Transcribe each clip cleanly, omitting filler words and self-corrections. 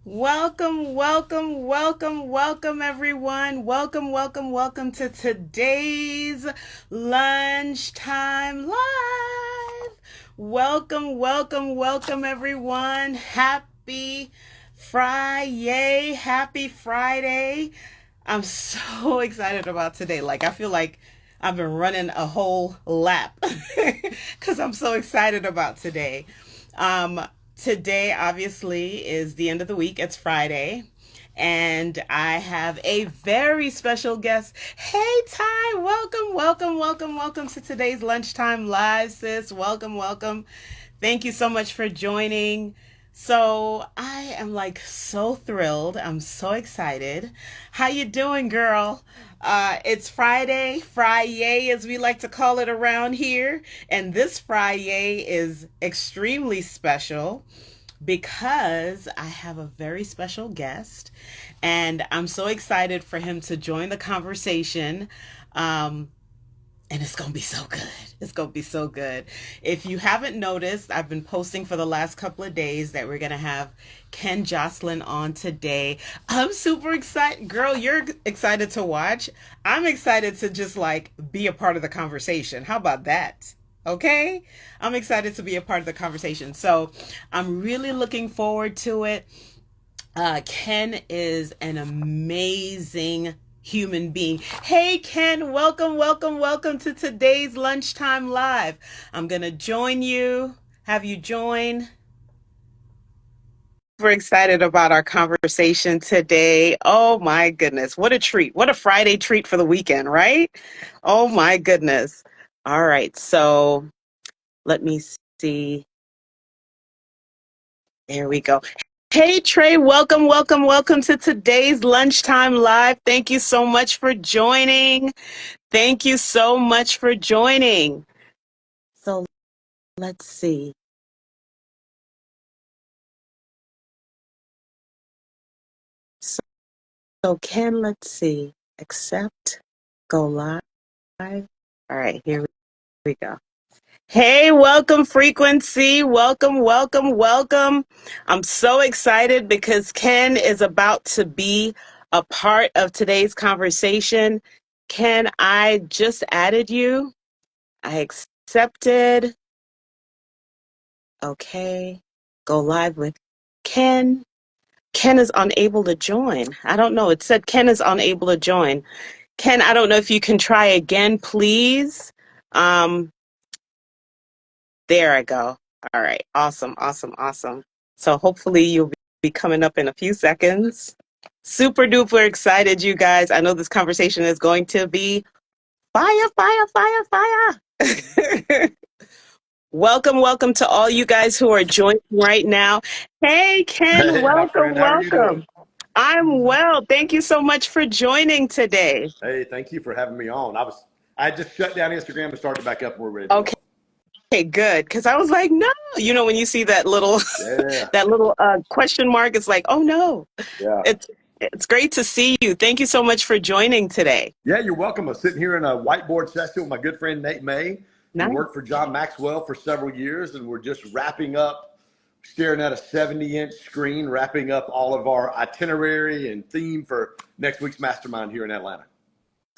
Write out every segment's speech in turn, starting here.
Welcome, welcome, welcome, welcome, everyone. Welcome, welcome, welcome to today's Lunchtime Live. Welcome, welcome, welcome, everyone. Happy Friday. Happy Friday. I'm so excited about today. I feel like I've been running a whole lap because I'm so excited about today. Um, Today, obviously, is the end of the week. It's Friday. And I have a very special guest. Hey, Ty, welcome, welcome, welcome, welcome to today's Lunchtime Live, sis. Welcome, welcome. Thank you so much for joining. So I am so thrilled. I'm so excited. How you doing, girl? It's Friday as we like to call it around here. And this Friday is extremely special because I have a very special guest and I'm so excited for him to join the conversation. Um, and it's going to be so good. It's going to be so good. If you haven't noticed, I've been posting for the last couple of days that we're going to have Ken Joslin on today. I'm super excited. Girl, you're excited to watch. I'm excited to just be a part of the conversation. How about that? Okay? I'm excited to be a part of the conversation. So I'm really looking forward to it. Ken is an amazing human being. Hey, Ken, welcome, welcome, welcome to today's Lunchtime Live. I'm going to join you, have you join. We're excited about our conversation today. Oh, my goodness. What a treat. What a Friday treat for the weekend, right? Oh, my goodness. All right. So let me see. There we go. Hey, Trey, welcome, welcome, welcome to today's Lunchtime Live. Thank you so much for joining. Thank you so much for joining. So let's see. So, Ken, let's see. Accept, go live. All right, here we go. Hey, welcome, Frequency. Welcome, welcome, welcome. I'm so excited because Ken is about to be a part of today's conversation. Ken, I just added you. I accepted. Okay. Go live with Ken. Ken is unable to join. I don't know. It said Ken is unable to join. Ken, I don't know if you can try again, please. Um, There I go. All right. Awesome. Awesome. Awesome. So hopefully you'll be coming up in a few seconds. Super duper excited, you guys. I know this conversation is going to be fire, fire, fire, fire. Welcome, welcome to all you guys who are joining right now. Hey, Ken, Hey, my welcome, friend, how are you doing? welcome. I'm well. Thank you so much for joining today. Hey, thank you for having me on. I just shut down Instagram and started back up and we're ready to Okay. go. Okay, good. Because I was like, no. When you see that little Yeah, that little question mark, it's like, oh no. yeah. It's great to see you. Thank you so much for joining today. Yeah, you're welcome. I'm sitting here in a whiteboard session with my good friend Nate May, who Nice. worked for John Maxwell for several years, and we're just wrapping up, staring at a 70-inch screen, wrapping up all of our itinerary and theme for next week's mastermind here in Atlanta.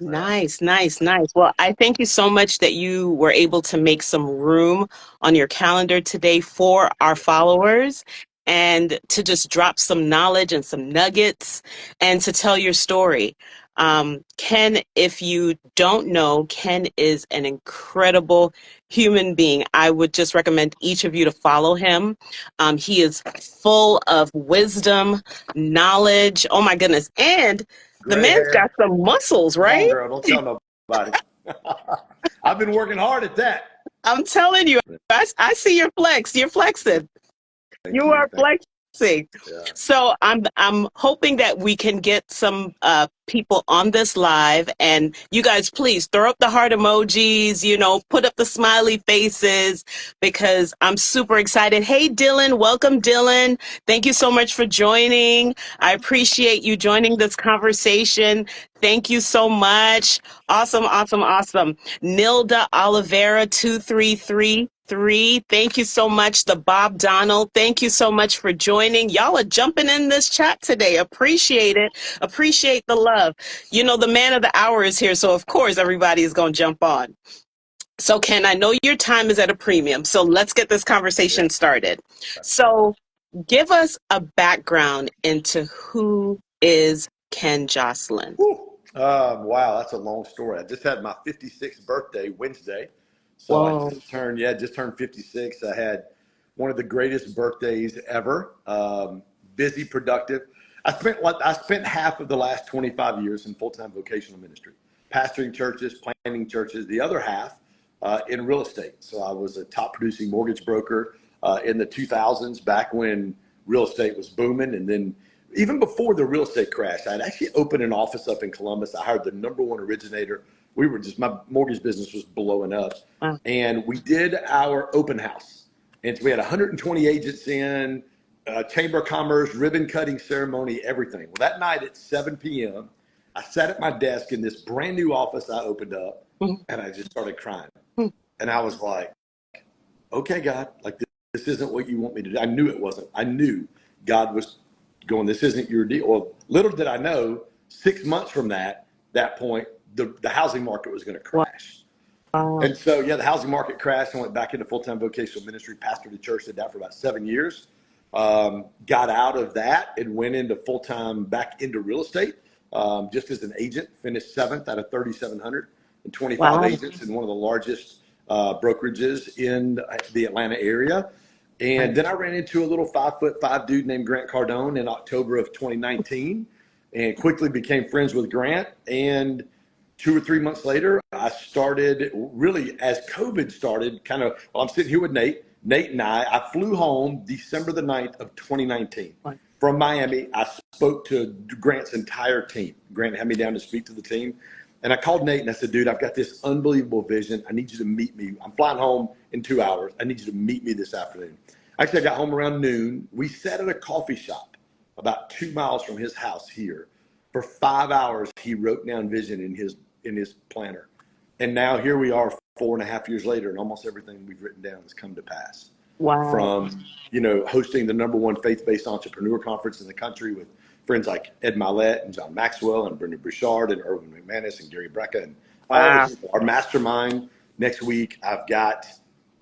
Yeah. Nice, nice, nice. Well, I thank you so much that you were able to make some room on your calendar today for our followers and to just drop some knowledge and some nuggets and to tell your story. Ken, if you don't know, Ken is an incredible human being. I would just recommend each of you to follow him. He is full of wisdom, knowledge. Oh my goodness. And the Gray man's got hair. some muscles, Come on, right? girl. Don't tell nobody. I've been working hard at that. I'm telling you, I see your flex. You're flexing. Thank You you. are flexing. Yeah. So I'm hoping that we can get some people on this live, and you guys please throw up the heart emojis. Put up the smiley faces because I'm super excited. Hey, Dylan, welcome, Dylan. Thank you so much for joining. I appreciate you joining this conversation. Thank you so much. Awesome, awesome, awesome. Nilda Oliveira 2333. Thank you so much. The Bob Donald. Thank you so much for joining. Y'all are jumping in this chat today. Appreciate it. Appreciate the love. You know, the man of the hour is here, so of course everybody is going to jump on. So, Ken, I know your time is at a premium, so let's get this Yeah. conversation started. So, give us a background into who is Ken Joslin. Whew. Wow, that's a long story. I just had my 56th birthday Wednesday. So I Whoa. just turned 56. I had one of the greatest birthdays ever. Busy, productive. I spent half of the last 25 years in full-time vocational ministry, pastoring churches, planting churches. The other half in real estate. So I was a top producing mortgage broker in the 2000s, back when real estate was booming, and then even before the real estate crash, I'd actually opened an office up in Columbus. I hired the number one originator. My mortgage business was blowing up. Wow. And we did our open house. And so we had 120 agents in, Chamber of Commerce, ribbon cutting ceremony, everything. Well, that night at 7 p.m., I sat at my desk in this brand new office I opened up, Mhm. and I just started crying. Mhm. And I was like, okay, God, like this isn't what you want me to do. I knew it wasn't. I knew God was going, this isn't your deal. Well, little did I know, 6 months from that point, the housing market was going to crash. Wow. And so, yeah, the housing market crashed. I went back into full-time vocational ministry, pastored a church, did that for about 7 years. Got out of that and went into full-time back into real estate, just as an agent. Finished seventh out of 3,725 Wow. agents in one of the largest brokerages in the Atlanta area. And then I ran into a little 5'5" dude named Grant Cardone in October of 2019, and quickly became friends with Grant. And 2 or 3 months later, I started really as COVID started. Well, I'm sitting here with Nate. Nate and I flew home December the 9th of 2019 from Miami. I spoke to Grant's entire team. Grant had me down to speak to the team. And I called Nate and I said, dude, I've got this unbelievable vision. I need you to meet me. I'm flying home in 2 hours. I need you to meet me this afternoon. Actually, I got home around noon. We sat at a coffee shop about 2 miles from his house here. For 5 hours, he wrote down vision in his planner. And now here we are 4.5 years later, and almost everything we've written down has come to pass. Wow. From, hosting the number one faith-based entrepreneur conference in the country with friends like Ed Milet and John Maxwell and Brendan Bouchard and Erwin McManus and Gary Brecka and all the Wow. people. Our mastermind next week, I've got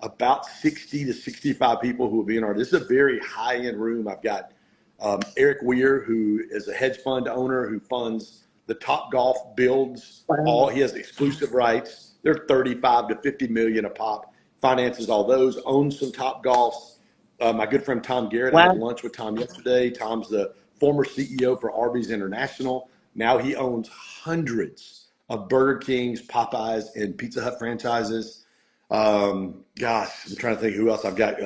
about 60 to 65 people who will be in our, this is a very high-end room. I've got Eric Weir, who is a hedge fund owner who funds the Top Golf builds Wow. he has exclusive rights. They're 35 to 50 million a pop, finances all those, owns some Top Golfs. My good friend Tom Garrett, I had Wow. lunch with Tom yesterday. Tom's the former CEO for Arby's International. Now he owns hundreds of Burger King's, Popeyes, and Pizza Hut franchises. Gosh, I'm trying to think who else I've got.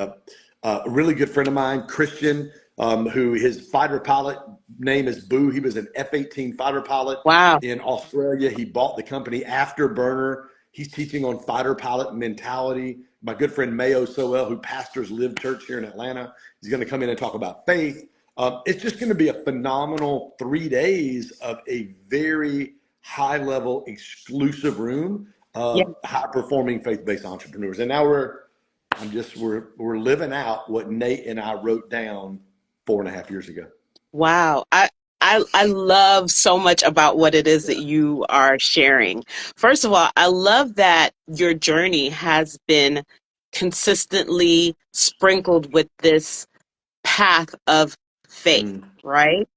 A really good friend of mine, Christian, who his fighter pilot name is Boo. He was an F-18 fighter pilot Wow. in Australia. He bought the company Afterburner. He's teaching on fighter pilot mentality. My good friend Mayo Sowell, who pastors Live Church here in Atlanta, he's going to come in and talk about faith. It's just going to be a phenomenal 3 days of a very high level exclusive room Yeah. of high performing faith-based entrepreneurs. And now we're living out what Nate and I wrote down 4.5 years ago. Wow. I love so much about what it is that Yeah. you are sharing. First of all, I love that your journey has been consistently sprinkled with this path of faith, Mm. right?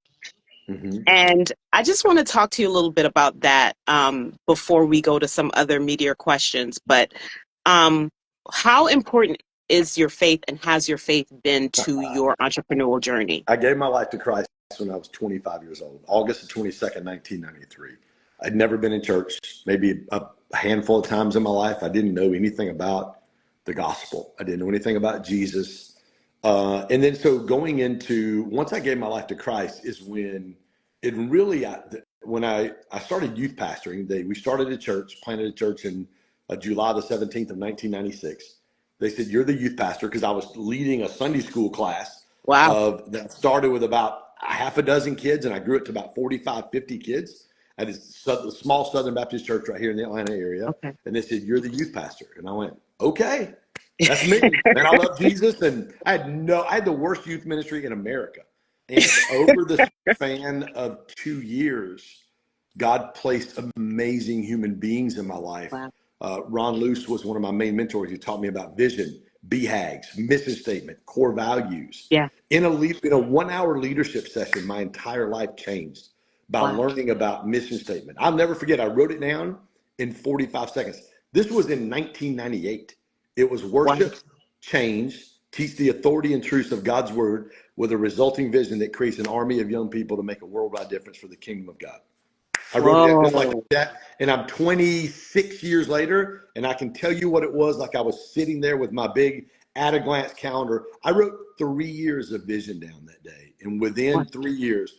Mm-hmm. And I just want to talk to you a little bit about that before we go to some other meteor questions. But um, how important is your faith and has your faith been to your entrepreneurial journey? I gave my life to Christ when I was 25 years old, August the 22nd, 1993. I'd never been in church, maybe a handful of times in my life. I didn't know anything about the gospel. I didn't know anything about Jesus. And then so going into, once I gave my life to Christ is when it really, when I started youth pastoring. We started a church, planted a church in July the 17th of 1996. They said, you're the youth pastor, because I was leading a Sunday school class Wow. that started with about a half a dozen kids, and I grew it to about 45, 50 kids. at this small Southern Baptist church right here in the Atlanta area. Okay. And they said, "You're the youth pastor." And I went, "Okay, that's me." And I love Jesus. And I had the worst youth ministry in America. And over the span of 2 years, God placed amazing human beings in my life. Wow. Ron Luce was one of my main mentors. He taught me about vision, BHAGs, mission statement, core values. Yeah. In a 1 hour leadership session, my entire life changed by Wow. learning about mission statement. I'll never forget, I wrote it down in 45 seconds. This was in 1998. It was worship, Wow. change, teach the authority and truths of God's word with a resulting vision that creates an army of young people to make a worldwide difference for the kingdom of God. I wrote it just like Whoa. that. And I'm 26 years later, and I can tell you what it was like. I was sitting there with my big at a glance calendar. I wrote 3 years of vision down that day. And within 3 years,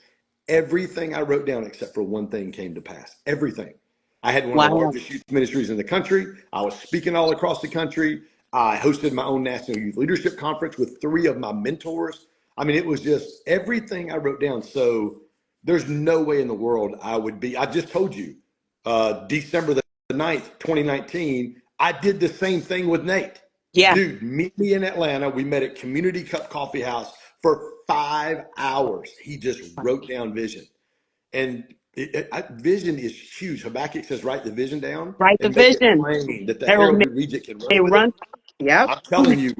everything I wrote down except for one thing came to pass. Everything. I had one of the Wow. largest youth ministries in the country. I was speaking all across the country. I hosted my own National Youth Leadership Conference with 3 of my mentors. I mean, it was just everything I wrote down. So there's no way in the world I would be. I just told you, December the 9th, 2019, I did the same thing with Nate. Yeah. Dude, meet me in Atlanta. We met at Community Cup Coffee House for 5 hours. He just wrote down vision. And vision is huge. Habakkuk says, write the vision down Write the and make it vision. plain that the They will heraldry regent can may run with it. run. Yep. I'm telling you,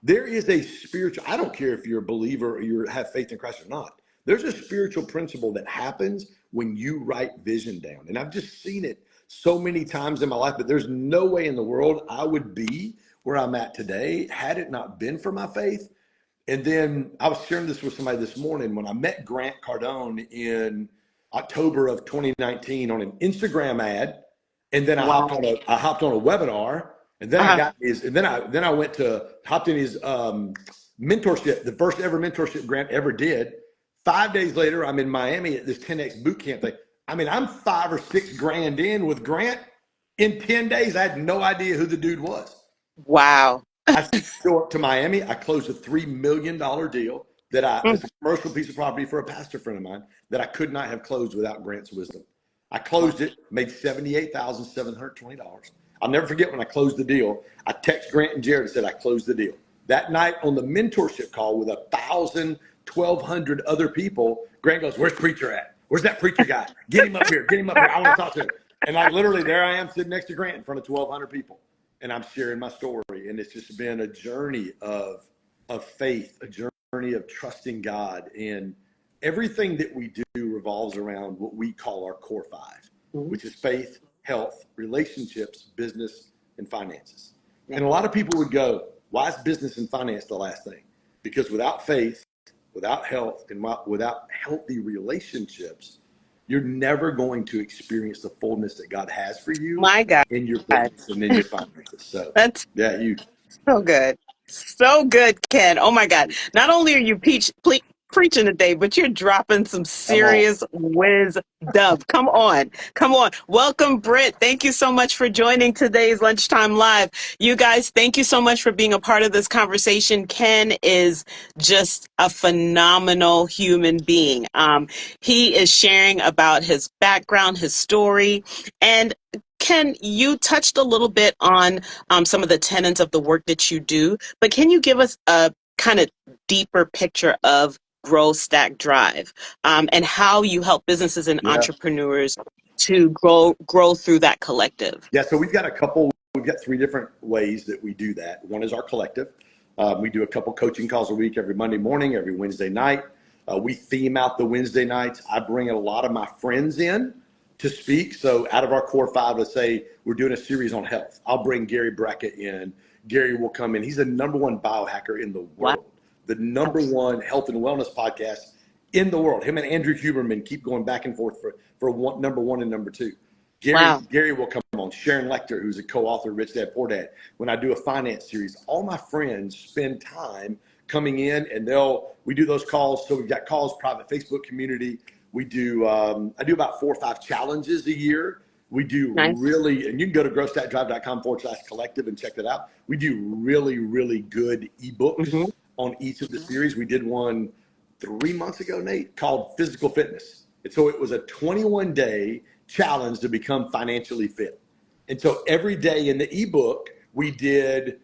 there is a spiritual, I don't care if you're a believer or you have faith in Christ or not. There's a spiritual principle that happens when you write vision down. And I've just seen it so many times in my life, but there's no way in the world I would be where I'm at today had it not been for my faith. And then I was sharing this with somebody this morning when I met Grant Cardone in October of 2019 on an Instagram ad. And then I hopped Wow. on a webinar, and then I got his, and then I hopped in his mentorship, the first ever mentorship Grant ever did. 5 days later, I'm in Miami at this 10X boot camp thing. I mean, I'm 5 or 6 grand in with Grant. In 10 days, I had no idea who the dude was. Wow. I show up to Miami. I closed a $3 million deal it's a commercial piece of property for a pastor friend of mine that I could not have closed without Grant's wisdom. I closed it, made $78,720. I'll never forget when I closed the deal. I texted Grant and Jared and said I closed the deal. That night on the mentorship call with 1,000, 1,200 other people, Grant goes, "Where's preacher at? Where's that preacher guy? Get him up here. Get him up here. I want to talk to him." And literally there I am sitting next to Grant in front of 1,200 people. And I'm sharing my story. And it's just been a journey of faith, a journey of trusting God. And everything that we do revolves around what we call our core 5, which is faith, health, relationships, business, and finances. And a lot of people would go, why is business and finance the last thing? Because without faith, without health, and without healthy relationships, you're never going to experience the fullness that God has for you My God. in your business and in your finances. So, That's yeah, you. so good. So good, Ken. Oh my God. Not only are you preaching today, but you're dropping some Come on. serious wisdom. Come on. Come on. Welcome, Britt. Thank you so much for joining today's Lunchtime Live. You guys, thank you so much for being a part of this conversation. Ken is just a phenomenal human being. He is sharing about his background, his story, and Ken, you touched a little bit on some of the tenets of the work that you do, but can you give us a kind of deeper picture of Grow, Stack, Drive, and how you help businesses and Yeah. entrepreneurs to grow through that collective? Yeah. So we've got 3 different ways that we do that. One is our collective. We do a couple coaching calls a week, every Monday morning, every Wednesday night. We theme out the Wednesday nights. I bring a lot of my friends in to speak. So out of our core 5, let's say we're doing a series on health. I'll bring Gary Brackett in. Gary will come in. He's the #1 biohacker in the world, the #1 health and wellness podcast in the world. Him and Andrew Huberman keep going back and forth for #1 and #2. Gary will come on. Sharon Lecter, who's a co-author of Rich Dad Poor Dad. When I do a finance series, all my friends spend time coming in, and we do those calls. So we've got calls, private Facebook community. We do, I do about 4 or 5 challenges a year. We do really, and you can go to growstackdrive.com/collective and check that out. We do really, really good ebooks on each of the series. We did one 3 months ago, Nate, called Physical Fitness. And so it was a 21-day challenge to become financially fit. And so every day in the ebook, we did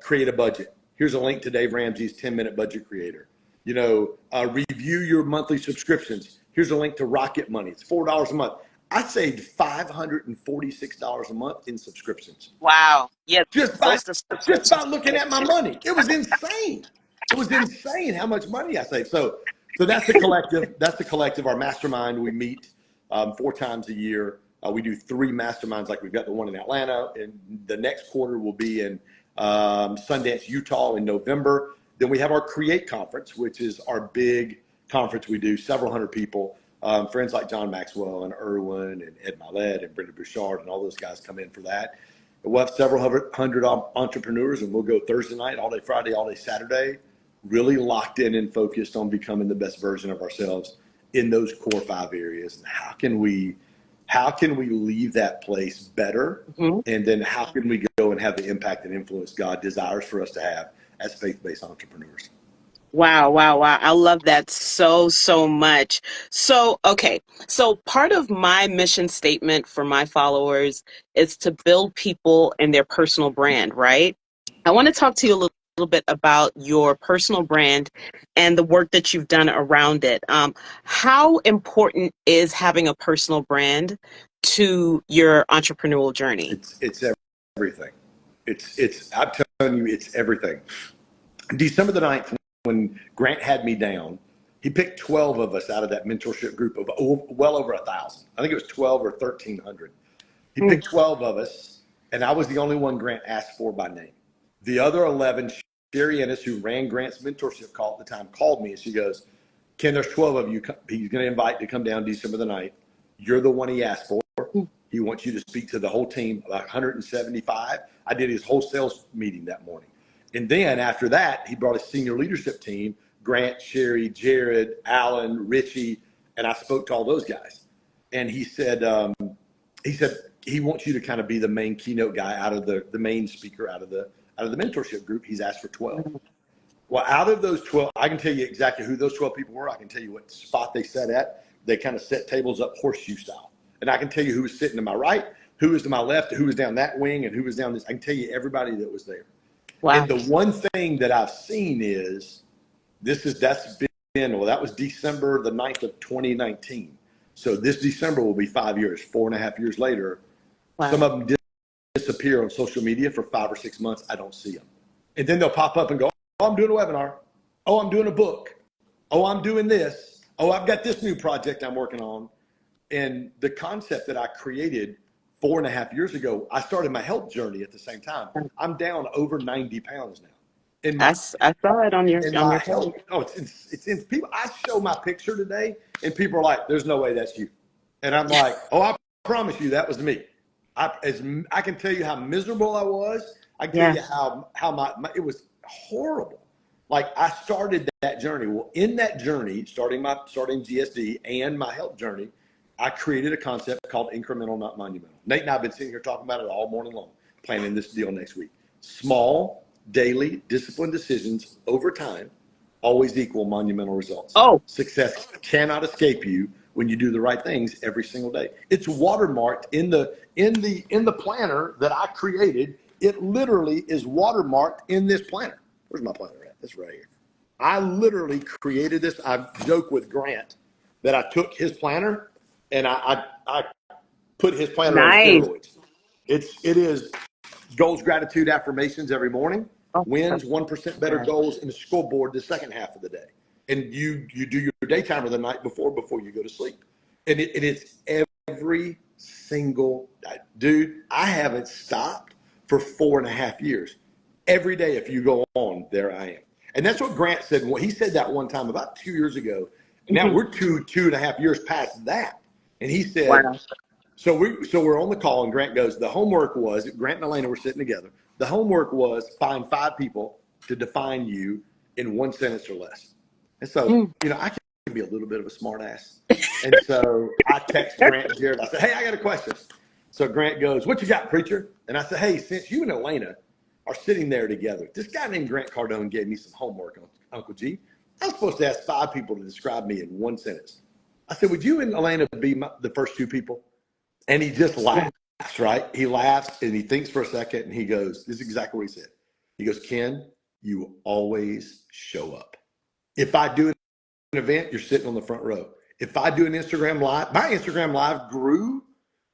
create a budget. Here's a link to Dave Ramsey's 10-minute budget creator. Review your monthly subscriptions. Here's a link to Rocket Money. It's $4 a month. I saved $546 a month in subscriptions. Wow. Yeah, Just by those just subscriptions. by looking at my money. It was insane. It was insane how much money I saved. So that's the collective. That's the collective. Our mastermind. We meet 4 times a year. We do 3 masterminds, like we've got the one in Atlanta, and the next quarter will be in Sundance, Utah in November. Then we have our Create Conference, which is our big conference. We do several hundred people. Friends like John Maxwell and Irwin and Ed Milet and Brenda Bouchard and all those guys come in for that. We'll have several hundred entrepreneurs, and we'll go Thursday night, all day Friday, all day Saturday, really locked in and focused on becoming the best version of ourselves in those core 5 areas. And how can we leave that place better? Mhm. And then how can we go and have the impact and influence God desires for us to have as faith-based entrepreneurs? Wow, wow, wow. I love that so, so much. So, okay. So part of my mission statement for my followers is to build people and their personal brand, right? I want to talk to you a little bit about your personal brand and the work that you've done around it. How important is having a personal brand to your entrepreneurial journey? It's everything. I'm telling you, it's everything. December the 9th, when Grant had me down, he picked 12 of us out of that mentorship group of well over 1,000. I think it was 12 or 1,300. He Mm. picked 12 of us, and I was the only one Grant asked for by name. The other 11, Sherry Ennis, who ran Grant's mentorship call at the time, called me, and she goes, Ken, there's 12 of you he's going to invite to come down December the 9th. You're the one he asked for. He wants you to speak to the whole team, about 175. I did his whole sales meeting that morning. And then after that, he brought his senior leadership team, Grant, Sherry, Jared, Alan, Richie, and I spoke to all those guys. And he said he wants you to kind of be the main keynote guy out of the main speaker out of the mentorship group. He's asked for 12. Well, out of those 12, I can tell you exactly who those 12 people were. I can tell you what spot they sat at. They kind of set tables up horseshoe style. And I can tell you who was sitting to my right, who was to my left, who was down that wing, and who was down this. I can tell you everybody that was there. Wow. And the one thing that I've seen is that was December the 9th of 2019. So this December will be 5 years, 4.5 years later. Wow. Some of them disappear on social media for 5 or 6 months. I don't see them. And then they'll pop up and go, oh, I'm doing a webinar. Oh, I'm doing a book. Oh, I'm doing this. Oh, I've got this new project I'm working on. And the concept that I created 4.5 years ago, I started my health journey at the same time. I'm down over 90 pounds now. I saw it on your Health. page. Oh, it's in people. I show my picture today, and people are like, "There's no way that's you," and I'm like, "Oh, I promise you, that was me." I can tell you how miserable I was. I can tell you how my it was horrible. Like I started that journey. Well, in that journey, starting GSD and my health journey, I created a concept called incremental, not monumental. Nate and I have been sitting here talking about it all morning long, planning this deal next week. Small, daily, disciplined decisions over time always equal monumental results. Oh, Success cannot escape you when you do the right things every single day. It's watermarked in the planner that I created. It literally is watermarked in this planner. Where's my planner at? It's right here. I literally created this. I joke with Grant that I took his planner and I put his planner on nice. steroids. It is goals, gratitude, affirmations every morning, Oh, wins, 1% better goals, and the scoreboard the second half of the day. And you do your day timer the night before you go to sleep. And it's every single dude. I haven't stopped for 4.5 years. Every day, if you go on, there I am. And that's what Grant said. He said that one time about 2 years ago. Now we're 2.5 years past that. And he said, wow. So we're on the call, and Grant goes, the homework was, Grant and Elena were sitting together. The homework was find 5 people to define you in 1 sentence or less. And so, I can be a little bit of a smart ass. And so I text Grant and Jared. I said, hey, I got a question. So Grant goes, what you got, preacher? And I said, hey, since you and Elena are sitting there together, this guy named Grant Cardone gave me some homework, Uncle G. I was supposed to ask 5 people to describe me in 1 sentence. I said, would you and Elena be the first two people? And he just laughs, right? He laughs and he thinks for a second and he goes, this is exactly what he said. He goes, Ken, you always show up. If I do an event, you're sitting on the front row. If I do an Instagram live, my Instagram live grew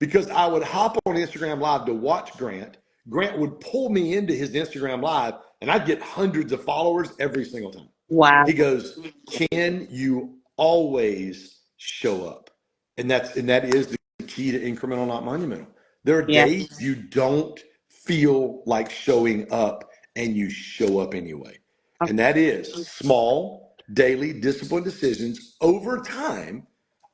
because I would hop on Instagram live to watch Grant. Grant would pull me into his Instagram live and I'd get hundreds of followers every single time. Wow. He goes, Ken, you always show up. And that is the key to incremental, not monumental. There are days you don't feel like showing up and you show up anyway. And that is small, daily, disciplined decisions over time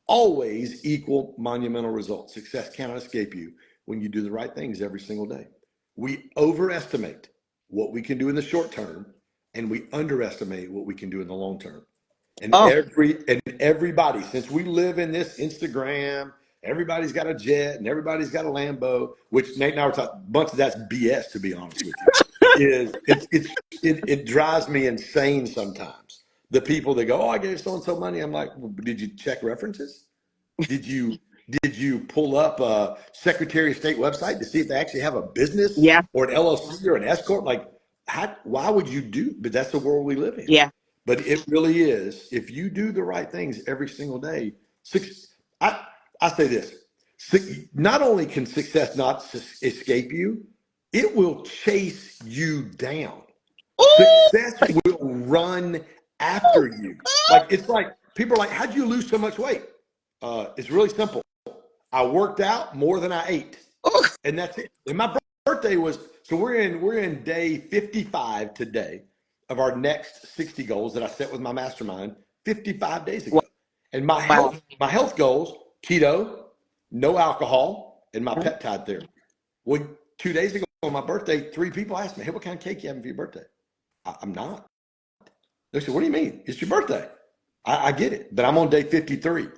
always equal monumental results. Success cannot escape you when you do the right things every single day. We overestimate what we can do in the short term and we underestimate what we can do in the long term. And everybody, since we live in this Instagram, everybody's got a jet and everybody's got a Lambo, which Nate and I were talking, a bunch of that's BS, to be honest with you. It drives me insane sometimes. The people that go, oh, I gave so and so money. I'm like, well, did you check references? Did you pull up a Secretary of State website to see if they actually have a business or an LLC or an S corp? Like, why would you do? But that's the world we live in. Yeah. But it really is. If you do the right things every single day, I say this: not only can success not escape you, it will chase you down. Success will run after you. Like it's like people are like, "How'd you lose so much weight?" It's really simple. I worked out more than I ate, and that's it. And my birthday was so we're in day 55 today of our next 60 goals that I set with my mastermind 55 days ago. And my health goals: keto, no alcohol, and my peptide therapy. Well, 2 days ago on my birthday, 3 people asked me, "Hey, what kind of cake you having for your birthday?" I'm not. They said, "What do you mean? It's your birthday." I get it, but I'm on day 53.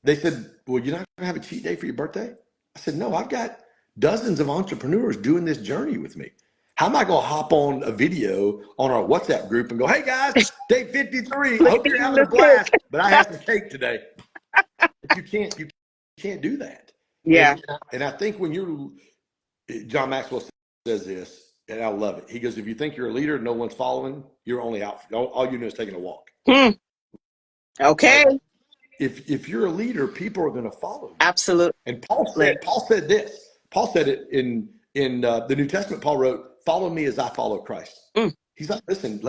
They said, "Well, you're not going to have a cheat day for your birthday?" I said, "No, I've got dozens of entrepreneurs doing this journey with me. How am I going to hop on a video on our WhatsApp group and go, hey guys, day 53, I hope you're having a blast, but I had some cake today." But you can't do that. Yeah. And I think when John Maxwell says this, and I love it. He goes, if you think you're a leader and no one's following, you're only out. All you know is taking a walk. Okay. Like, if you're a leader, people are going to follow you. Absolutely. And Paul said this. Paul said it in the New Testament. Paul wrote, "Follow me as I follow Christ." He's like, listen,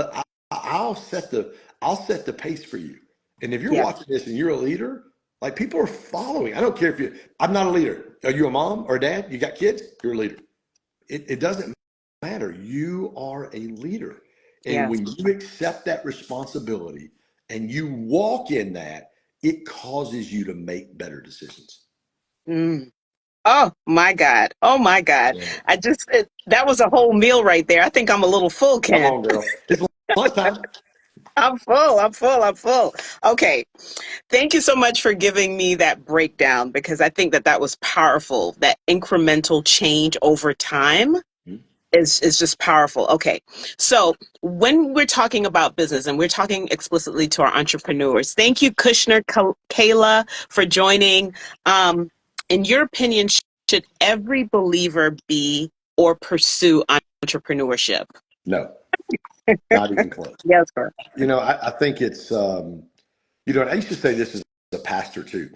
I'll set the pace for you. And if you're watching this and you're a leader, like people are following. I don't care if I'm not a leader. Are you a mom or a dad? You got kids? You're a leader. It doesn't matter. You are a leader. And when you accept that responsibility and you walk in that, it causes you to make better decisions. Oh my God. Oh my God. That was a whole meal right there. I think I'm a little full, Come Ken. on, girl. It's lunchtime. I'm full. I'm full. I'm full. Okay. Thank you so much for giving me that breakdown because I think that was powerful. That incremental change over time is just powerful. Okay. So when we're talking about business and we're talking explicitly to our entrepreneurs, thank you, Kushner Kayla, for joining. In your opinion, should every believer be or pursue entrepreneurship? No, not even close. Yes, sir. I think it's, I used to say this as a pastor too.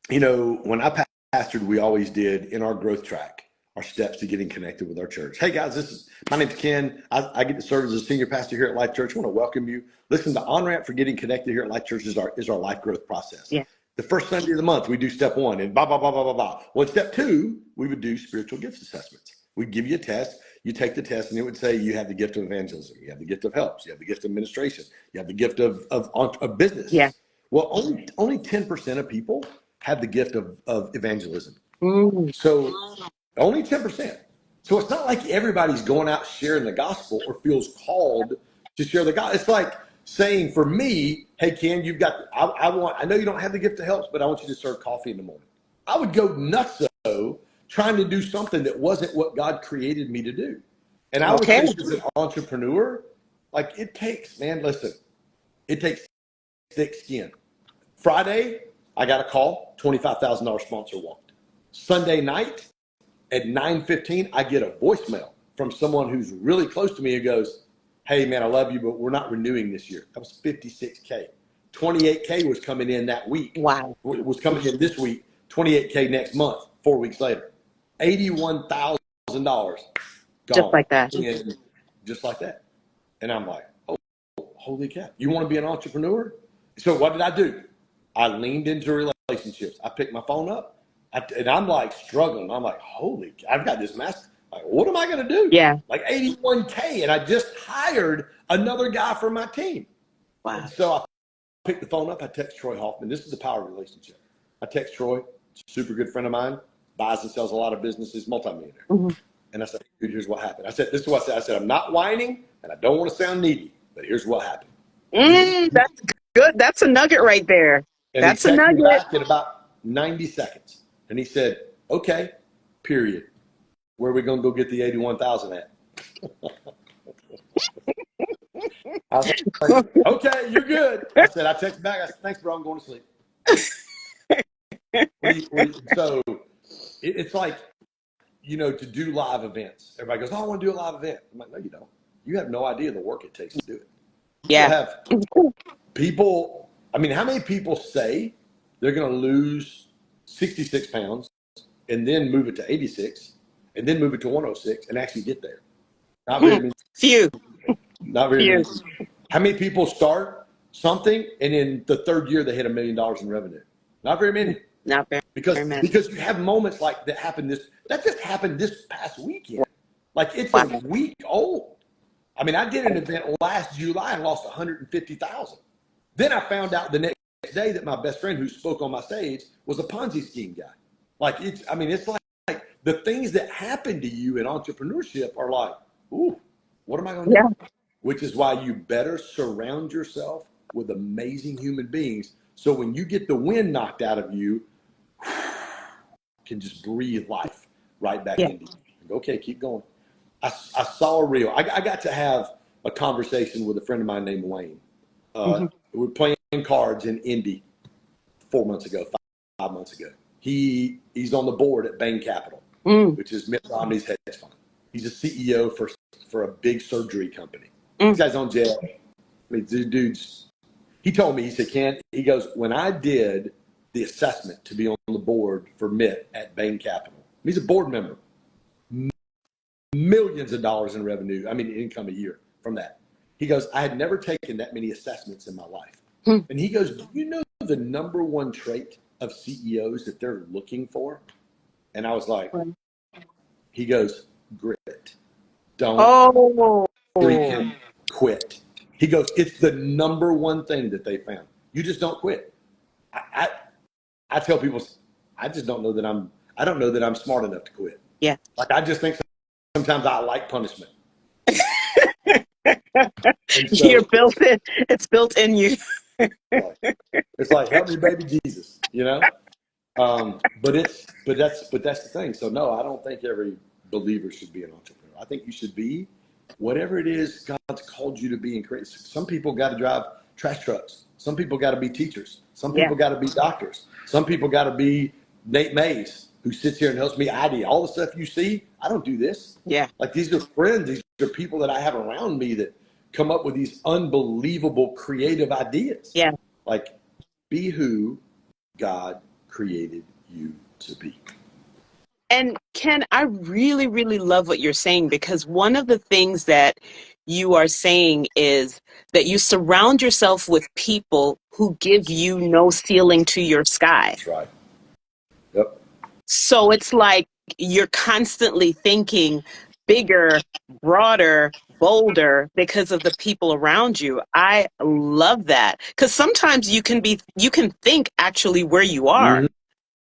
When I pastored, we always did in our growth track, our steps to getting connected with our church. Hey guys, my name's Ken. I get to serve as a senior pastor here at Life Church. I want to welcome you. Listen, the on-ramp for getting connected here at Life Church is our life growth process. Yeah. The first Sunday of the month, we do step 1 and blah, blah, blah, blah, blah, blah. Well, step 2, we would do spiritual gifts assessments. We'd give you a test. You take the test and it would say you have the gift of evangelism. You have the gift of helps. You have the gift of administration. You have the gift of business. Yeah. Well, only 10% of people have the gift of evangelism. Mm. So only 10%. So it's not like everybody's going out sharing the gospel or feels called to share the gospel. It's like saying for me, hey, Ken, I know you don't have the gift of helps, but I want you to serve coffee in the morning. I would go nuts though, trying to do something that wasn't what God created me to do. And I would say as an entrepreneur, like it takes thick skin. Friday, I got a call, $25,000 sponsor walked. Sunday night at 9:15, I get a voicemail from someone who's really close to me who goes, hey man, I love you, but we're not renewing this year. That was 56K. 28K was coming in that week. Wow. Was coming in this week, 28K next month, 4 weeks later. $81,000 Just gone. like that. And just like that. And I'm like, oh, holy cow. You want to be an entrepreneur? So what did I do? I leaned into relationships. I picked my phone up and I'm like struggling. I'm like, holy, I've got this mess. Like, what am I going to do? Yeah. Like 81K. And I just hired another guy for my team. Wow. And so I picked the phone up. I text Troy Hoffman. This is the power of relationship. I text Troy, super good friend of mine, buys and sells a lot of businesses, multimillionaire. Mm-hmm. And I said, dude, here's what happened. I said, this is what I said. I said, I'm not whining and I don't want to sound needy, but here's what happened. That's good. That's a nugget right there. And That's he a texted me nugget. back in about 90 seconds. And he said, okay, period. Where are we going to go get the 81,000 at? I was like, okay, you're good. I said, I texted back. I said, thanks, bro. I'm going to sleep. So it's like, you know, to do live events. Everybody goes, oh, I want to do a live event. I'm like, no, you don't. You have no idea the work it takes to do it. Yeah. You have people, I mean, how many people say they're going to lose 66 pounds and then move it to 86 and then move it to 106 and actually get there? Not very many. Few. Not very many. How many people start something and in the third year they hit $1 million in revenue? Not very many. Not very many. Because you have moments like that that just happened this past weekend. Like it's a week old. I mean, I did an event last July and lost 150,000. Then I found out the next day that my best friend who spoke on my stage was a Ponzi scheme guy. Like it's like the things that happen to you in entrepreneurship are like, ooh, what am I going to do? Which is why you better surround yourself with amazing human beings. So when you get the wind knocked out of you, can just breathe life right back into you. Okay, keep going. I saw a reel. I got to have a conversation with a friend of mine named Wayne. We were playing cards in Indy 4 months ago, 5 months ago. He's on the board at Bain Capital, which is Mitt Romney's hedge fund. He's a CEO for a big surgery company. This guy's on jail. I mean, dude's. He told me, he said, Ken, he goes, when I did the assessment to be on the board for Mitt at Bain Capital, he's a board member, millions of dollars in revenue, income a year from that. He goes, I had never taken that many assessments in my life. And he goes, do you know the number one trait of CEOs that they're looking for? And I was like, he goes, grit. Don't freaking quit. He goes, it's the number one thing that they found. You just don't quit. I tell people, I don't know that I'm smart enough to quit. Yeah. Like I just think sometimes I like punishment. You're built in. It's built in you. It's like help me, baby Jesus, you know. But that's the thing. So no, I don't think every believer should be an entrepreneur. I think you should be whatever it is God's called you to be and create. Some people got to drive trash trucks. Some people got to be teachers. Some people got to be doctors. Some people got to be Nate Mays, who sits here and helps me ID. All the stuff you see, I don't do this. Yeah. Like these are friends. These are people that I have around me that come up with these unbelievable creative ideas. Yeah. Like be who God created you to be. And Ken, I really, really love what you're saying, because one of the things that you are saying is that you surround yourself with people who give you no ceiling to your sky. That's right. Yep. So it's like you're constantly thinking bigger, broader, bolder because of the people around you. I love that, because sometimes you can think actually where you are. Mm-hmm.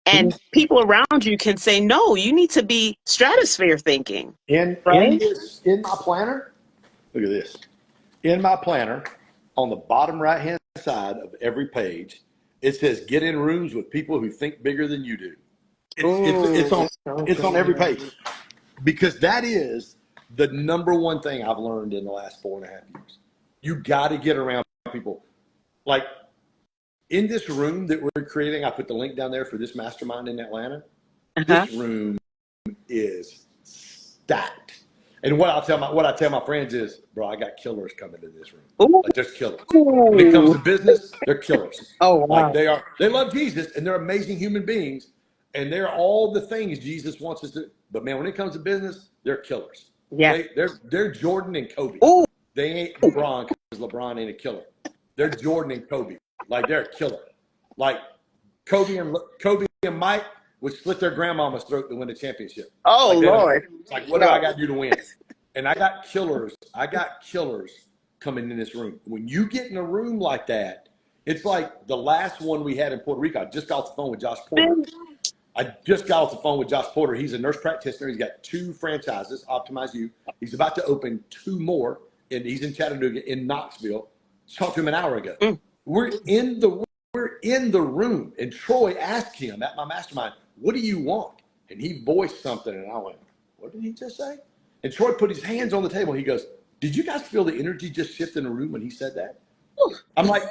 And people around you can say, no, you need to be stratosphere thinking. In my planner, look at this. In my planner, on the bottom right-hand side of every page, it says, get in rooms with people who think bigger than you do. It's on every page. Because that is the number one thing I've learned in the last 4.5 years. You got to get around people. Like, in this room that we're creating, I put the link down there for this mastermind in Atlanta. Uh-huh. This room is stacked. And what I tell my friends is, bro, I got killers coming to this room. Like there's killers. When it comes Ooh. to business, they're killers. Oh, Like wow. they love Jesus and they're amazing human beings and they're all the things Jesus wants us to. But man, when it comes to business, they're killers. Yeah. They're Jordan and Kobe. Ooh. They ain't LeBron because LeBron ain't a killer. They're Jordan and Kobe. Like they're a killer. Like Kobe and Mike would slit their grandmama's throat to win the championship. Oh, Like they don't. Lord. It's like what do I No. got to do to win? And I got killers. Coming in this room. When you get in a room like that, it's like the last one we had in Puerto Rico. I just got off the phone with Josh Porter. He's a nurse practitioner. He's got 2 franchises, Optimize You. He's about to open 2 more, and he's in Chattanooga, in Knoxville. Talked to him an hour ago. Mm. We're in the room, and Troy asked him at my mastermind, "What do you want?" And he voiced something, and I went, "What did he just say?" And Troy put his hands on the table. He goes, "Did you guys feel the energy just shift in the room when he said that?" I'm like,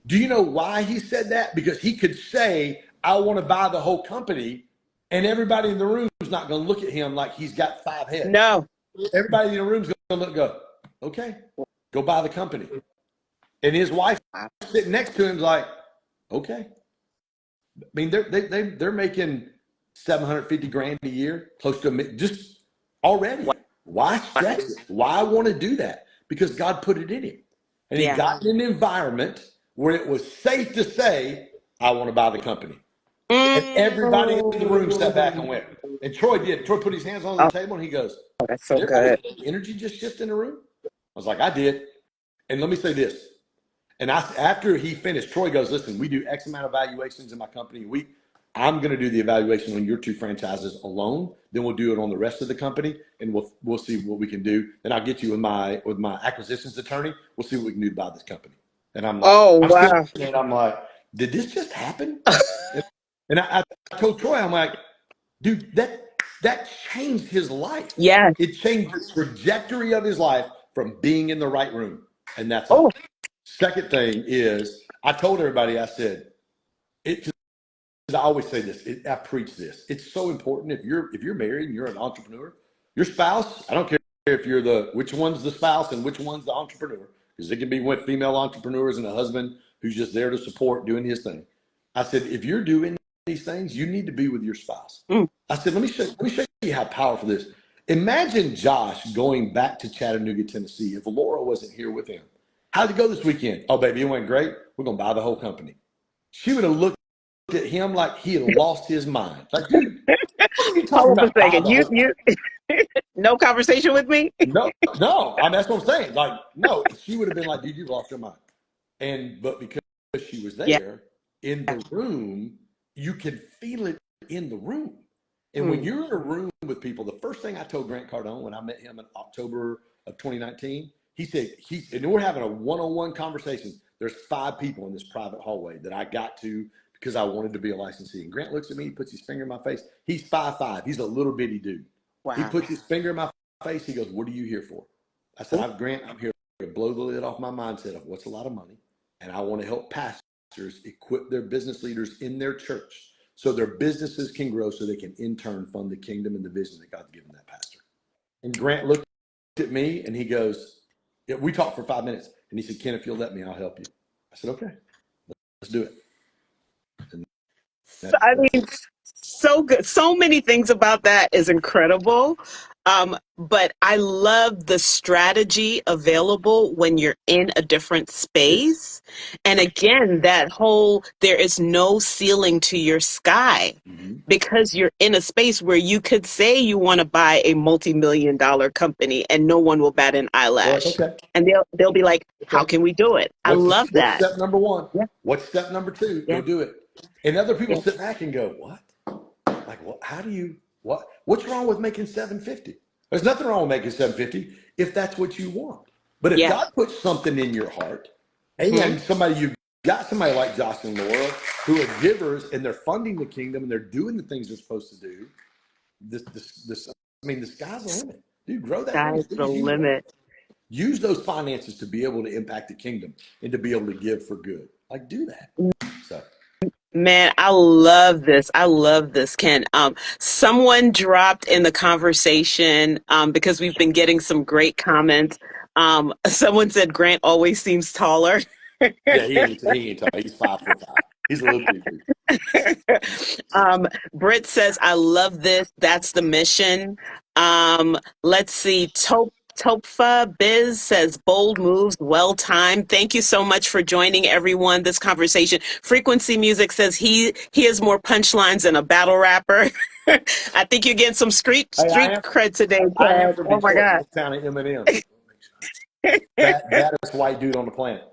do you know why he said that? Because he could say, "I want to buy the whole company," and everybody in the room is not going to look at him like he's got 5 heads. No. Everybody in the room is going to go, "Okay, go buy the company." And his wife sitting next to him is like, "Okay." I mean, they're making 750 grand a year, close to just already. Why stretch it? Why want to do that? Because God put it in him, and he Yeah. got in an environment where it was safe to say, "I want to buy the company." And everybody in the room sat back and went. And Troy did. Troy put his hands on the Oh, table and he goes, that's so "Did everybody good. feel the energy just shift in the room?" I was like, "I did." And let me say this. And after he finished, Troy goes, "Listen, we do X amount of evaluations in my company. I'm going to do the evaluation on your 2 franchises alone. Then we'll do it on the rest of the company, and we'll see what we can do. And I'll get you with my acquisitions attorney. We'll see what we can do to buy this company." And I'm like, Oh, I'm still, wow. and I'm like, did this just happen? And I told Troy, I'm like, dude, that changed his life. Yes. It changed the trajectory of his life from being in the right room, and that's Oh, all. Second thing is, I told everybody, I said, I always say this, I preach this. It's so important if you're married and you're an entrepreneur, your spouse, I don't care if you're which one's the spouse and which one's the entrepreneur, because it can be with female entrepreneurs and a husband who's just there to support doing his thing. I said, if you're doing these things, you need to be with your spouse. mm. I said, let me show you how powerful this is. Imagine Josh going back to Chattanooga, Tennessee, if Laura wasn't here with him. How'd it go this weekend? "Oh, baby, it went great. We're going to buy the whole company." She would have looked at him like he had lost his mind. Like, dude, what are you talking Hold up about? a Buy second. the whole You, no conversation with me? No, no. I mean, that's what I'm saying. Like, no, she would have been like, "Dude, you lost your mind." But because she was Yeah. there in the room, you could feel it in the room. And when Mm. you're in a room with people, the first thing I told Grant Cardone when I met him in October of 2019, he said, and we're having a one-on-one conversation. There's 5 people in this private hallway that I got to because I wanted to be a licensee. And Grant looks at me, he puts his finger in my face. He's 5'5". He's a little bitty dude. He Wow. puts his finger in my face. He goes, "What are you here for?" I said, Grant, I'm here to blow the lid off my mindset of what's a lot of money. And I want to help pastors equip their business leaders in their church so their businesses can grow so they can in turn fund the kingdom and the vision that God's given that pastor. And Grant looked at me and he goes, yeah, we talked for 5 minutes. And he said, "Ken, if you'll let me, I'll help you." I said, "Okay, let's do it." And I that's mean, so good. So many things about that is incredible. But I love the strategy available when you're in a different it's space. And again, that whole there is no ceiling to your sky because you're in a space where you could say you want to buy a multi-million dollar company and no one will bat an well, it's eyelash. okay. And they'll be like, how Okay. can we do it? I love What's that. step number 1? Yeah. What's step number 2? Yeah. Go do it. And other people Yeah. sit back and go, "What? Like, what? How do you? What's wrong with making 750?" There's nothing wrong with making 750 if that's what you want. But if Yeah. God puts something in your heart, Mhm. and you got somebody like Joslin and Laura who are givers and they're funding the kingdom and they're doing the things they're supposed to do. I mean, the sky's the limit. Dude, grow that thing as Sky's big the as you want. limit. Use those finances to be able to impact the kingdom and to be able to give for good. Like, do that. So Man, I love this. I love this, Ken. Someone dropped in the conversation, because we've been getting some great comments. Someone said Grant always seems taller. yeah, he ain't tall. He's 5'5". He's a little bitty. Britt says, I love this. That's the mission. Let's see. Topfa Biz says, bold moves, well timed. Thank you so much for joining everyone this conversation. Frequency Music says he has more punchlines than a battle rapper. I think you're getting some street Hey, street cred today, I am Ted. from Oh my Detroit, God. little town of Eminem. Baddest white dude on the planet.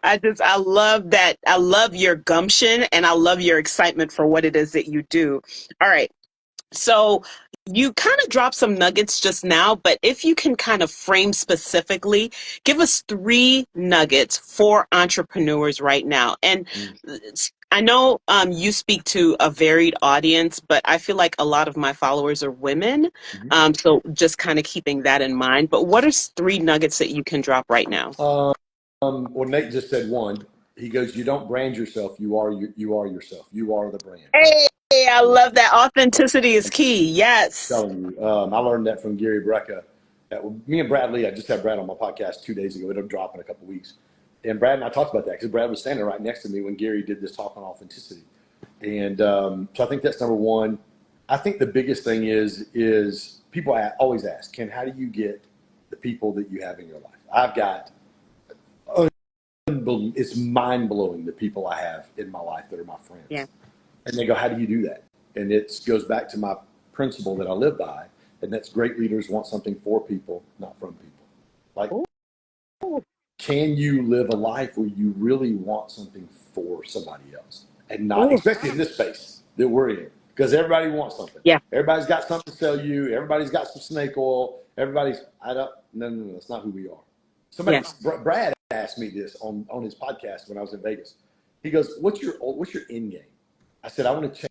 I love that. I love your gumption and I love your excitement for what it is that you do. All right. So you kind of dropped some nuggets just now, but if you can kind of frame specifically, give us three nuggets for entrepreneurs right now. And I know you speak to a varied audience, but I feel like a lot of my followers are women. So just kind of keeping that in mind. But what are three nuggets that you can drop right now? Well, Nate just said one. He goes, "You don't brand yourself. You are yourself. You are the brand." Hey, I love that. Authenticity is key. Yes. Telling you, I learned that from Gary Brecka. Me and Brad Lee, I just had Brad on my podcast 2 days ago. It'll drop in a couple weeks. And Brad and I talked about that because Brad was standing right next to me when Gary did this talk on authenticity. And so I think that's number one. I think the biggest thing is people always ask, Ken, how do you get the people that you have in your life? I've got, it's mind blowing the people I have in my life that are my friends. Yeah. And they go, how do you do that? And it goes back to my principle that I live by, and that's great leaders want something for people, not from people. Like, can you live a life where you really want something for somebody else and not, Ooh. especially in this space that we're in, because everybody wants something. Yeah. Everybody's got something to sell you. Everybody's got some snake oil. No, that's not who we are. Brad asked me this on his podcast when I was in Vegas. He goes, what's your end game? I said, I want to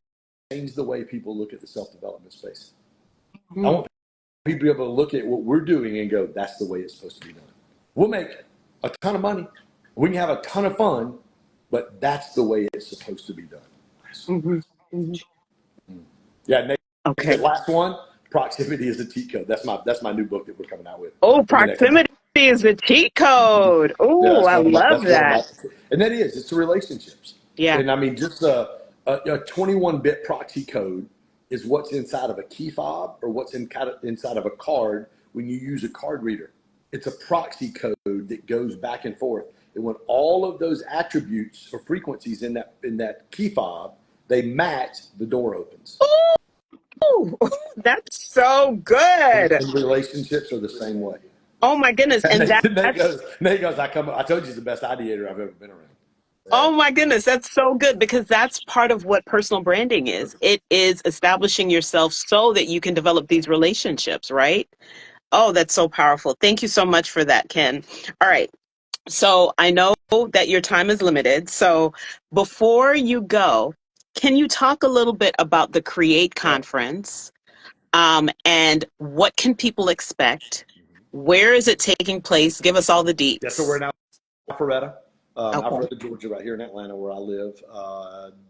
change the way people look at the self-development space. I want people to be able to look at what we're doing and go, that's the way it's supposed to be done. We'll make a ton of money. We can have a ton of fun, but that's the way it's supposed to be done. Yeah, Nate said last one, proximity is a cheat code. That's my new book that we're coming out with. Oh, proximity is the cheat code. Yeah, Oh, I love that. And that is, it's the relationships. Yeah. And I mean, just a 21-bit proxy code is what's inside of a key fob or what's inside of a card when you use a card reader. It's a proxy code that goes back and forth. And when all of those attributes or frequencies in that key fob, they match, the door opens. Oh, that's so good. And relationships are the same way. Oh my goodness. And Nate goes, I told you he's the best ideator I've ever been around. Oh my goodness, that's so good because that's part of what personal branding is. It is establishing yourself so that you can develop these relationships, right? Oh, that's so powerful. Thank you so much for that, Ken. All right. So I know that your time is limited. So before you go, can you talk a little bit about the Create conference? And what can people expect? Where is it taking place? Give us all the deets. Yeah, so we're in Alpharetta. Alpharetta, Georgia, right here in Atlanta, where I live.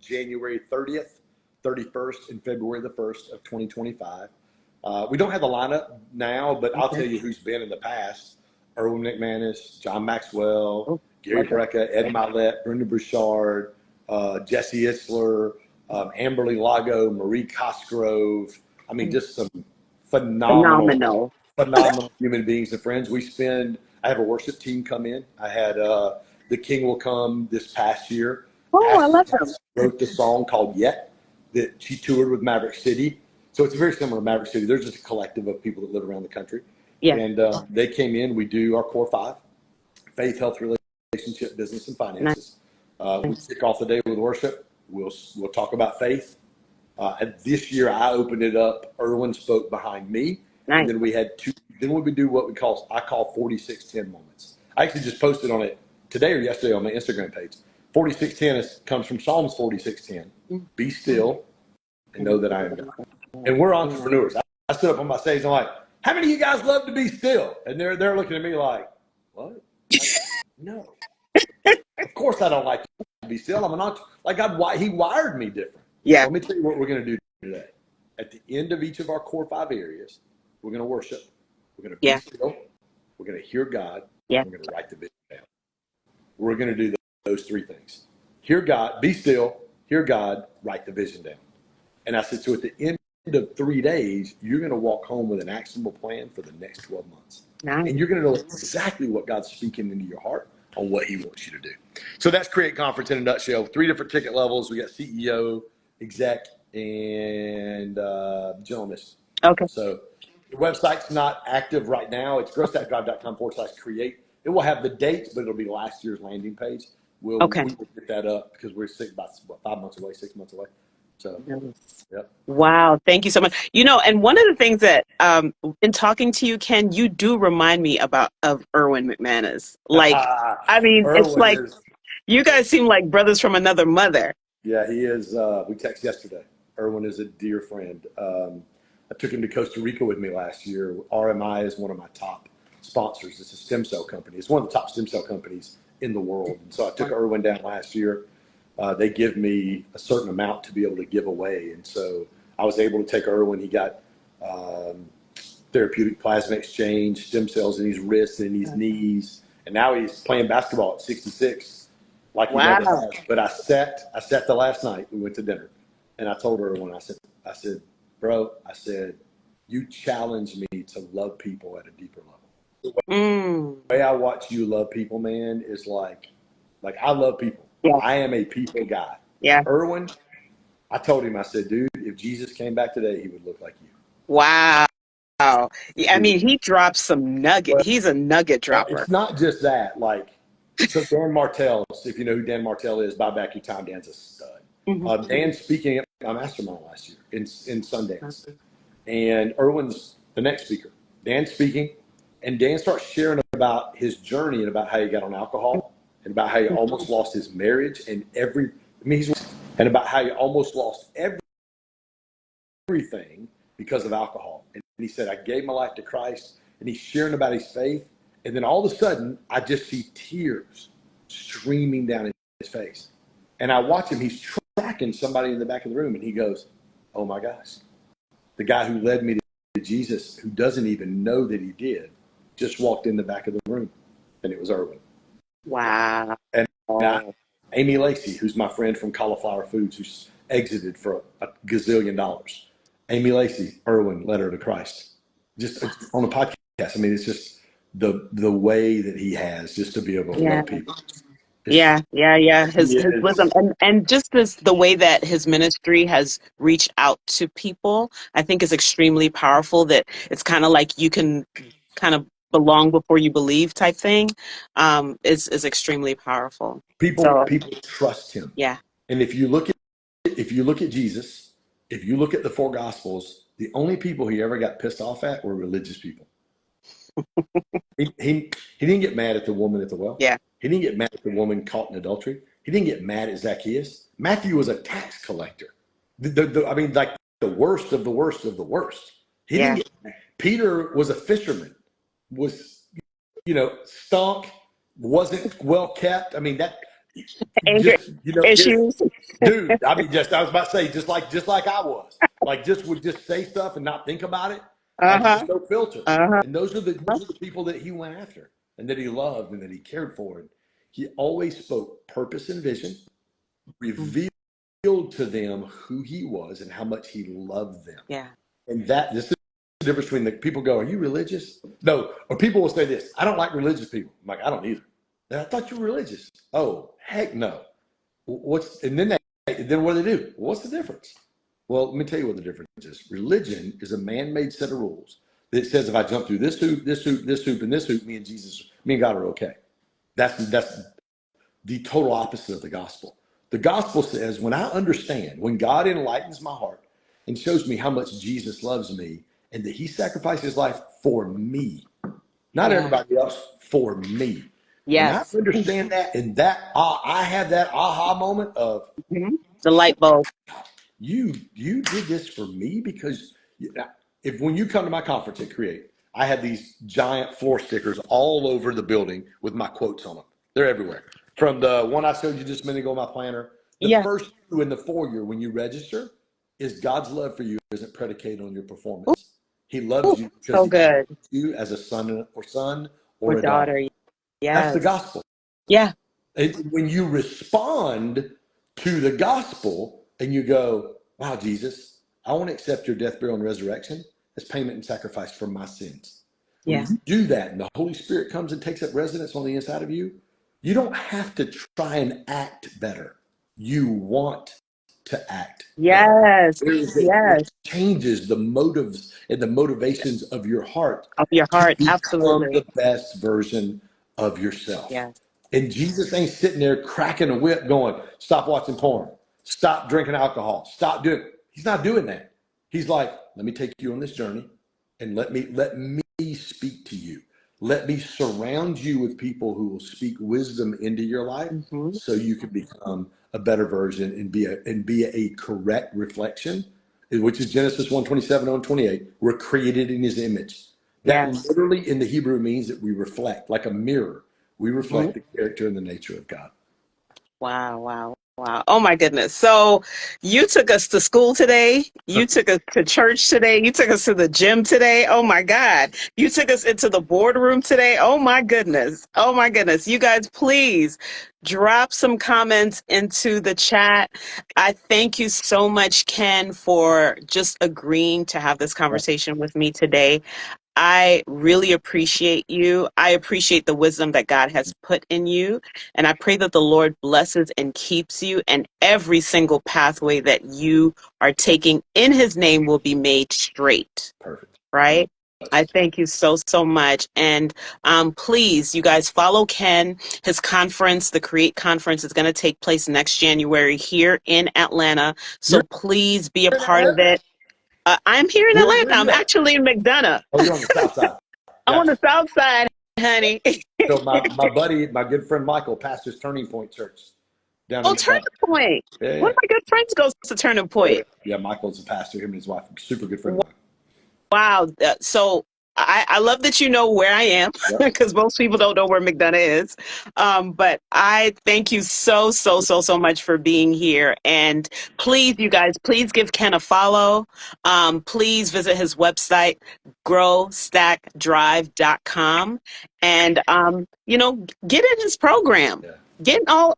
January 30th, 31st, and February the 1st of 2025. We don't have the lineup now, but I'll tell you who's been in the past. Erwin McManus, John Maxwell, Gary Brecka, Ed Milet, Brenda Bouchard, Jesse Isler, Amberly Lago, Marie Cosgrove. I mean, just some phenomenal human beings and friends. I have a worship team come in. I had The King Will Come this past year. Oh, I love them. Wrote the song called Yet that she toured with Maverick City. So it's very similar to Maverick City. There's just a collective of people that live around the country. Yeah. And they came in. We do our core five: faith, health, relationship, business, and finances. We kick off the day with worship. We'll talk about faith. And this year I opened it up. Erwin spoke behind me. And then we had two. Then we would do what I call 4610 moments. I actually just posted on it today or yesterday on my Instagram page. 4610 comes from Psalms 4610. Be still and know that I am God. And we're entrepreneurs. I stood up on my stage. I'm like, how many of you guys love to be still? And they're looking at me like, what? Like, no. Of course, I don't like to be still. I'm not like He wired me different. Yeah. Let me tell you what we're going to do today. At the end of each of our core 5 areas, we're going to worship. We're going to be Yeah. still. We're going to hear God. Yeah. We're going to write the vision down. We're going to do those 3 things. Hear God, be still, hear God, write the vision down. And I said, so at the end of 3 days, you're going to walk home with an actionable plan for the next 12 months. Nice. And you're going to know exactly what God's speaking into your heart on what he wants you to do. So that's Create Conference in a nutshell. 3 different ticket levels. We got CEO, exec, and generalist. Okay. So the website's not active right now. It's growstackdrive.com/create. It will have the dates, but it'll be last year's landing page. We will get that up because we're about 5 months away, 6 months away. So, yep. Wow. Thank you so much. And one of the things that, in talking to you, Ken, you do remind me of Erwin McManus. Like, I mean, it's Erwin like is, you guys seem like brothers from another mother. yeah, he is. We texted yesterday. Erwin is a dear friend. I took him to Costa Rica with me last year. RMI is one of my top sponsors. It's a stem cell company. It's one of the top stem cell companies in the world. And so I took Erwin down last year. They give me a certain amount to be able to give away. And so I was able to take Erwin. He got therapeutic plasma exchange, stem cells in his wrists and his knees. And now he's playing basketball at 66 like he never has. But I sat the last night. We went to dinner. And I told Erwin, I said, bro, you challenge me to love people at a deeper level. The way I watch you love people, man, is like I love people. Yeah. I am a people guy. Yeah. Erwin, I told him, I said, dude, if Jesus came back today, he would look like you. Wow. I mean, he drops some nugget. But he's a nugget dropper. It's not just that. So Dan Martell, if you know who Dan Martell is, buy back your time. Dan's a stud. Mm-hmm. Dan speaking at my mastermind last year in Sundance. And Erwin's the next speaker. Dan's speaking, and Dan starts sharing about his journey and about how he got on alcohol and about how he almost lost his marriage and and about how he almost lost everything because of alcohol. And he said, I gave my life to Christ, and he's sharing about his faith. And then all of a sudden, I just see tears streaming down his face. And I watch him. He's tracking somebody in the back of the room, and he goes, oh, my gosh. The guy who led me to Jesus, who doesn't even know that he did, just walked in the back of the room, and it was Erwin. Wow. And Amy Lacey, who's my friend from Cauliflower Foods, who's exited for a gazillion dollars. Amy Lacey, Erwin led her to Christ. Just on the podcast. I mean, it's just the way that he has just to be able to love people. Yeah. His wisdom and just the way that his ministry has reached out to people, I think is extremely powerful. That it's kind of like you can kind of belong before you believe type thing. Is extremely powerful. People trust him. Yeah. And if you look at Jesus, if you look at the 4 Gospels, the only people he ever got pissed off at were religious people. He didn't get mad at the woman at the well. Yeah. He didn't get mad at the woman caught in adultery. He didn't get mad at Zacchaeus. Matthew was a tax collector. I mean, like the worst of the worst of the worst. He didn't get mad. Peter was a fisherman, was, stunk, wasn't well kept. I mean, that issues. Dude, I mean, I was about to say, just like I was, would just say stuff and not think about it. Like no filter. And those are the people that he went after and that he loved and that he cared for. And he always spoke purpose and vision, revealed to them who he was and how much he loved them. Yeah. And this is the difference between the people go, are you religious? No. Or people will say this, I don't like religious people. I'm like, I don't either. I thought you were religious. Oh, heck no. Then what do they do? What's the difference? Well, let me tell you what the difference is. Religion is a man-made set of rules that says if I jump through this hoop, this hoop, this hoop, and this hoop, me and God are okay. That's the total opposite of the gospel. The gospel says when I understand, when God enlightens my heart and shows me how much Jesus loves me and that he sacrificed his life for me, not everybody else, for me. Yes. When I understand that, and I have that aha moment of the light bulb. You did this for me because when you come to my conference at Create, I have these giant floor stickers all over the building with my quotes on them. They're everywhere. From the one I showed you just a minute ago, my planner, the Yeah. first two in the foyer when you register is God's love for you isn't predicated on your performance. He Ooh, loves you because so he good. sees you as a son Or or a daughter. daughter. That's the Yes. gospel. Yeah. When you respond to the gospel and you go, wow, Jesus, I want to accept your death, burial, and resurrection as payment and sacrifice for my sins. When Yeah. you do that and the Holy Spirit comes and takes up residence on the inside of you, you don't have to try and act better. You want to act better. Yes. It Yes. changes the motives and the motivations of your heart Of your to heart. become Absolutely. the best version of yourself. Yes. And Jesus ain't sitting there cracking a whip going, stop watching porn, stop drinking alcohol, stop doing it. He's not doing that. He's like, let me take you on this journey and let me speak to you. Let me surround you with people who will speak wisdom into your life Hmm. so you can become a better version and be a correct reflection, which is Genesis 1:27 and 28. We're created in his image. That Yes. literally in the Hebrew means that we reflect like a mirror. We Hmm. reflect the character and the nature of God. Wow, wow, wow. Oh my goodness. So you took us to school today. You took us to church today. You took us to the gym today. Oh my God. You took us into the boardroom today. Oh my goodness. Oh my goodness. You guys, please drop some comments into the chat. I thank you so much, Ken, for just agreeing to have this conversation with me today. I really appreciate you. I appreciate the wisdom that God has put in you. And I pray that the Lord blesses and keeps you, and every single pathway that you are taking in his name will be made straight, Perfect. right? I Yes. thank you so, so much. And please, you guys follow Ken. His conference, the Create Conference, is going to take place next January here in Atlanta. You're So please be a in part of Atlanta? it. I'm here in Where Atlanta. are I'm you at? actually in McDonough. Oh, you're on the south side. I'm on Gotcha. the south side, honey. So my buddy, my good friend Michael pastors Turning Point Church down in Oh, Turning McDonough. Point. Yeah, One yeah. of my good friends goes to Turning Point. Yeah, Michael's a pastor, him and his wife, super good friend of mine. Wow. So I love that you know where I am Yep. because most people don't know where McDonough is. But I thank you so, so, so, so much for being here. And please, you guys, please give Ken a follow. Please visit his website, growstackdrive.com. And, get in his program. Yeah. Get all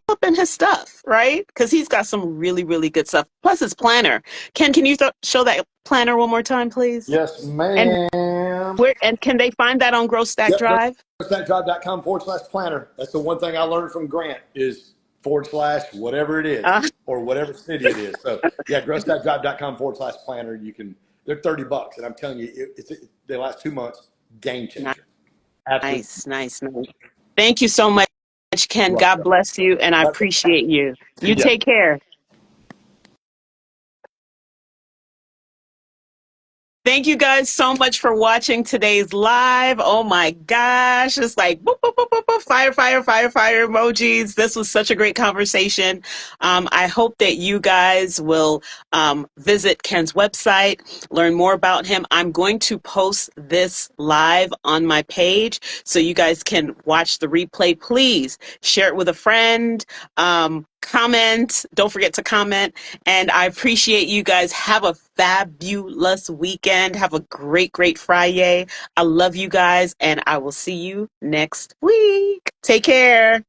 up in his stuff, right? Because he's got some really, really good stuff. Plus his planner. Ken, can you show that planner one more time, please? Yes, And ma'am. can they find that on Growth Stack Yep. Drive? GrowStackDrive.com/planner. That's the one thing I learned from Grant is / whatever it is Uh, or whatever city it is. So yeah, GrowStackDrive.com / planner. They're $30, and I'm telling you, they last 2 months. Game changer. Absolutely. nice, nice, nice. Thank you so much, Ken. Right. God bless you, and I appreciate you. You Yeah. take care. Thank you guys so much for watching today's live. Oh my gosh. It's like boop, boop, boop, boop, boop, fire, fire, fire, fire emojis. This was such a great conversation. I hope that you guys will visit Ken's website, learn more about him. I'm going to post this live on my page so you guys can watch the replay. Please share it with a friend. Comment. Don't forget to comment. And I appreciate you guys. Have a fabulous weekend. Have a great, great Friday. I love you guys, and I will see you next week. Take care.